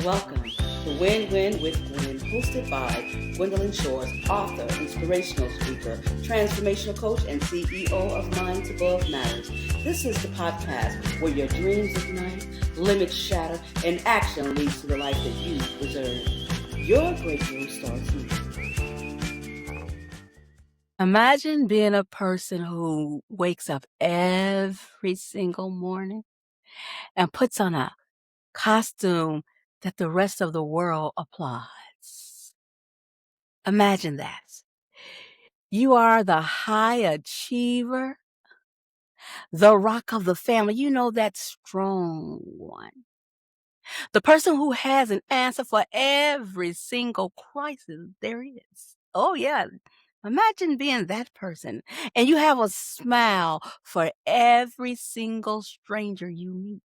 Welcome to Win-Win with Gwen, hosted by Gwendolyn Shores, author, inspirational speaker, transformational coach, and CEO of Minds Above Matters. This is the podcast where your dreams ignite, limits shatter, and action leads to the life that you deserve. Your breakthrough starts now. Imagine being a person who wakes up every single morning and puts on a costume that the rest of the world applauds. Imagine that. You are the high achiever, the rock of the family. You know, that strong one. The person who has an answer for every single crisis there is. Oh, yeah. Imagine being that person. And you have a smile for every single stranger you meet.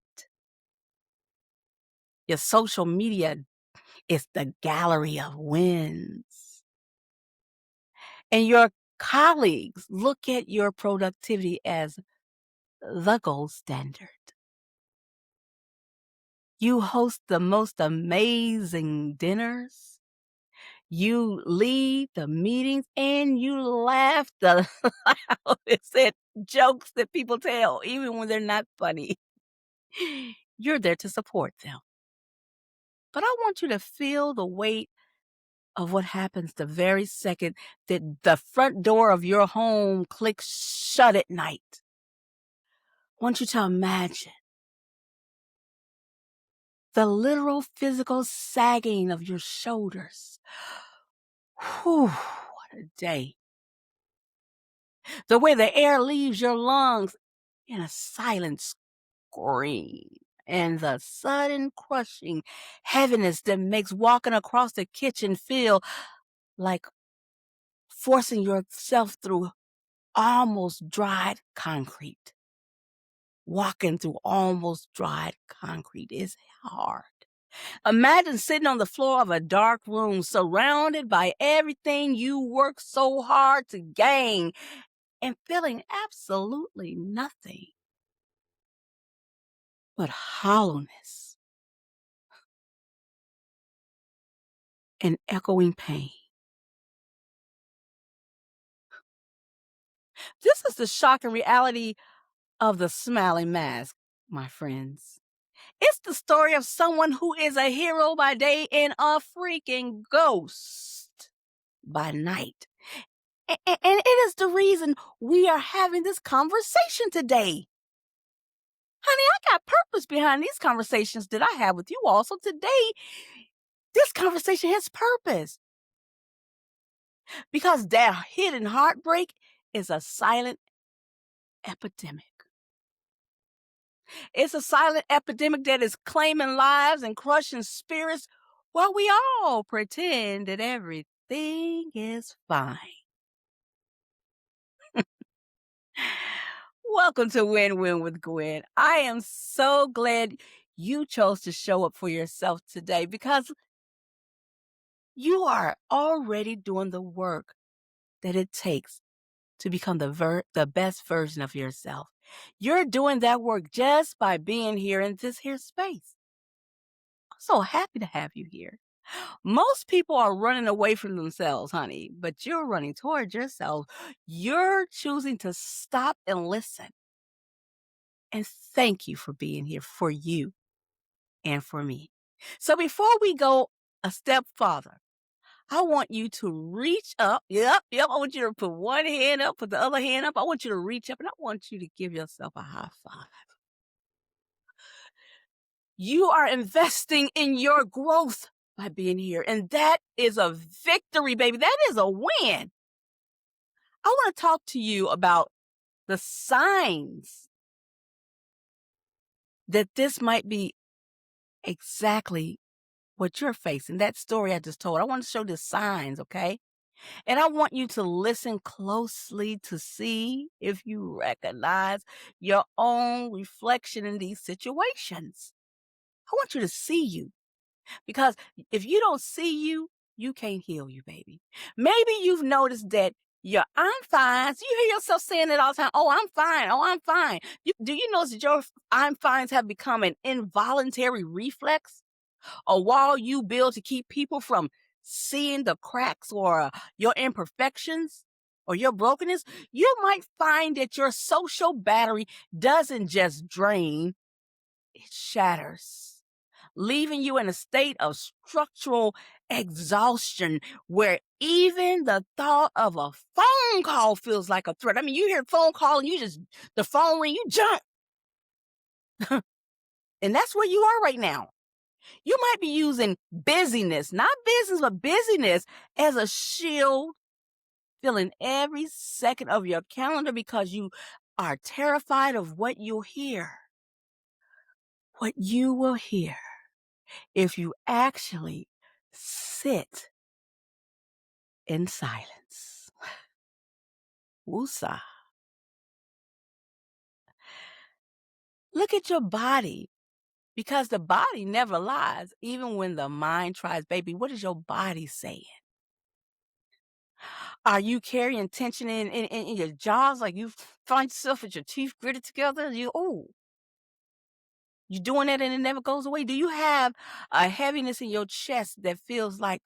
Your social media is the gallery of wins. And your colleagues look at your productivity as the gold standard. You host the most amazing dinners. You lead the meetings and you laugh the loudest at jokes that people tell, even when they're not funny. You're there to support them. But I want you to feel the weight of what happens the very second that the front door of your home clicks shut at night. I want you to imagine the literal physical sagging of your shoulders. Whew, what a day. The way the air leaves your lungs in a silent scream. And the sudden crushing heaviness that makes walking across the kitchen feel like forcing yourself through almost dried concrete. Walking through almost dried concrete is hard. Imagine sitting on the floor of a dark room surrounded by everything you worked so hard to gain and feeling absolutely nothing but hollowness and echoing pain. This is the shocking reality of the smiling mask, my friends. It's the story of someone who is a hero by day and a freaking ghost by night. And it is the reason we are having this conversation today. Honey, I got purpose behind these conversations that I have with you all. So today, this conversation has purpose. Because that hidden heartbreak is a silent epidemic. It's a silent epidemic that is claiming lives and crushing spirits while we all pretend that everything is fine. Welcome to Win-Win with Gwen. I am so glad you chose to show up for yourself today because you are already doing the work that it takes to become the best version of yourself. You're doing that work just by being here in this here space. I'm so happy to have you here. Most people are running away from themselves, honey, but you're running towards yourself. You're choosing to stop and listen. And thank you for being here for you and for me. So before we go a step farther, I want you to reach up. Yep. I want you to put one hand up, put the other hand up. I want you to reach up and I want you to give yourself a high five. You are investing in your growth by being here. And that is a victory, baby. That is a win. I want to talk to you about the signs that this might be exactly what you're facing. That story I just told. I want to show the signs, okay? And I want you to listen closely to see if you recognize your own reflection in these situations. I want you to see you because if you don't see you, you can't heal you, baby. Maybe you've noticed that I'm fine. So you hear yourself saying it all the time. Oh, I'm fine. Oh, I'm fine. Do you notice that your I'm fines have become an involuntary reflex? a wall you build to keep people from seeing the cracks or your imperfections or your brokenness, you might find that your social battery doesn't just drain, it shatters, leaving you in a state of structural exhaustion where even the thought of a phone call feels like a threat. I mean, you hear phone call and the phone ring, you jump. And that's where you are right now. You might be using busyness, not business, but busyness as a shield, filling every second of your calendar because you are terrified of what you'll hear. What you will hear if you actually sit in silence. Woosah. Look at your body because the body never lies, even when the mind tries. Baby, what is your body saying? Are you carrying tension in your jaws like you find yourself with your teeth gritted together? You doing that and it never goes away? Do you have a heaviness in your chest that feels like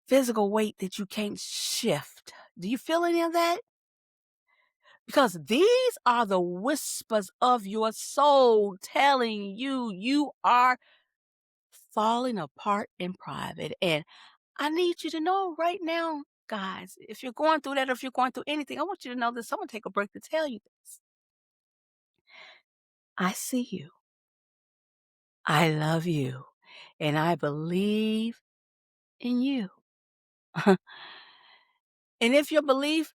physical weight that you can't shift? Do you feel any of that? Because these are the whispers of your soul telling you you are falling apart in private. And I need you to know right now, guys, if you're going through that or if you're going through anything, I want you to know this. Someone take a break to tell you this. I see you. I love you. And I believe in you. And if your belief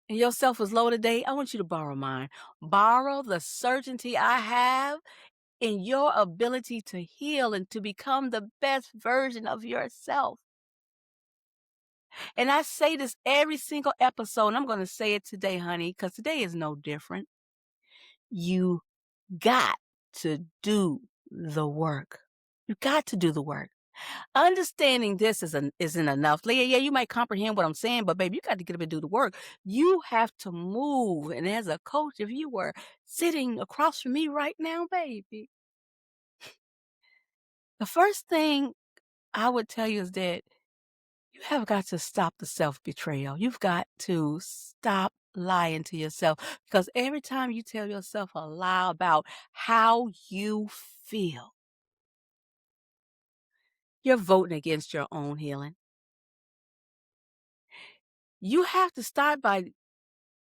in yourself is low today, I want you to borrow mine. Borrow the certainty I have in your ability to heal and to become the best version of yourself. And I say this every single episode, and I'm going to say it today, honey, because today is no different. You got to do the work. You got to do the work. Understanding this isn't enough. Leah, yeah, you might comprehend what I'm saying, but baby, you got to get up and do the work. You have to move. And as a coach, if you were sitting across from me right now, baby, the first thing I would tell you is that you have got to stop the self-betrayal. You've got to stop lying to yourself because every time you tell yourself a lie about how you feel, you're voting against your own healing. You have to start by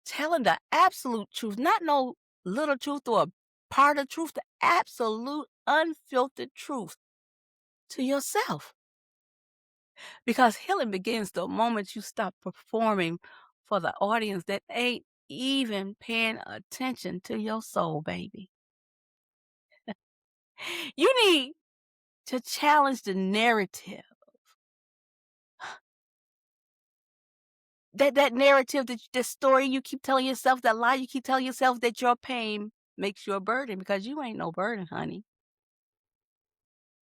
telling the absolute truth, not no little truth or a part of truth, the absolute unfiltered truth to yourself. Because healing begins the moment you stop performing for the audience that ain't even paying attention to your soul, baby. You need to challenge the narrative. That narrative, that story you keep telling yourself, that lie you keep telling yourself that your pain makes you a burden because you ain't no burden, honey.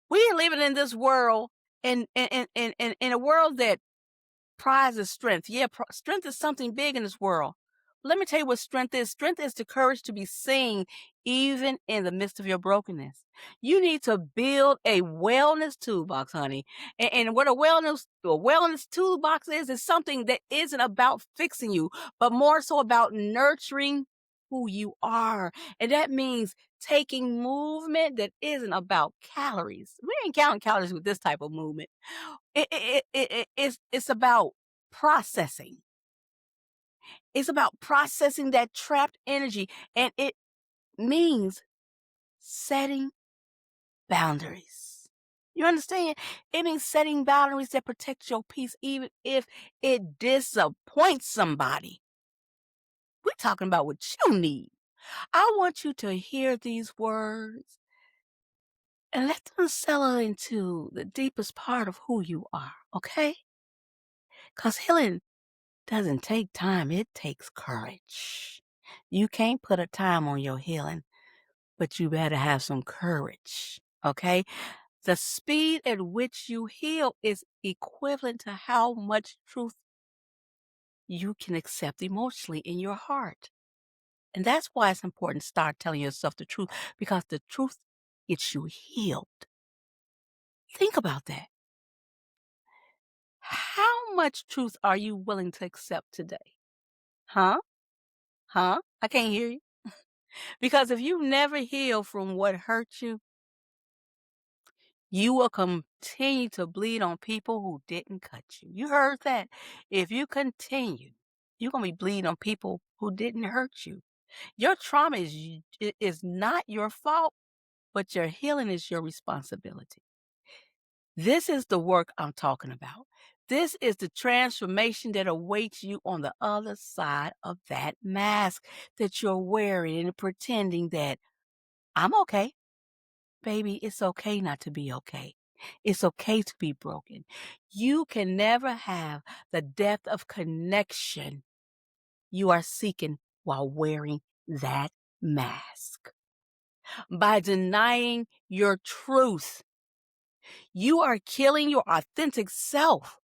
We are living in this world in a world that prizes strength. Yeah, strength is something big in this world. Let me tell you what strength is. Strength is the courage to be seen even in the midst of your brokenness. You need to build a wellness toolbox, honey. And what a wellness toolbox is something that isn't about fixing you, but more so about nurturing who you are. And that means taking movement that isn't about calories. We ain't counting calories with this type of movement. It's about processing. It's about processing that trapped energy. And it means setting boundaries. You understand? It means setting boundaries that protect your peace, even if it disappoints somebody. We're talking about what you need. I want you to hear these words and let them settle into the deepest part of who you are, okay? Because healing doesn't take time, it takes courage. You can't put a time on your healing, but you better have some courage, okay? The speed at which you heal is equivalent to how much truth you can accept emotionally in your heart. And that's why it's important to start telling yourself the truth, because the truth gets you healed. Think about that. How much truth are you willing to accept today? Huh? Huh? I can't hear you. Because if you never heal from what hurt you, you will continue to bleed on people who didn't cut you. You heard that? If you continue, you're going to be bleeding on people who didn't hurt you. Your trauma is not your fault, but your healing is your responsibility. This is the work I'm talking about. This is the transformation that awaits you on the other side of that mask that you're wearing and pretending that I'm okay. Baby, it's okay not to be okay. It's okay to be broken. You can never have the depth of connection you are seeking while wearing that mask. By denying your truth, you are killing your authentic self.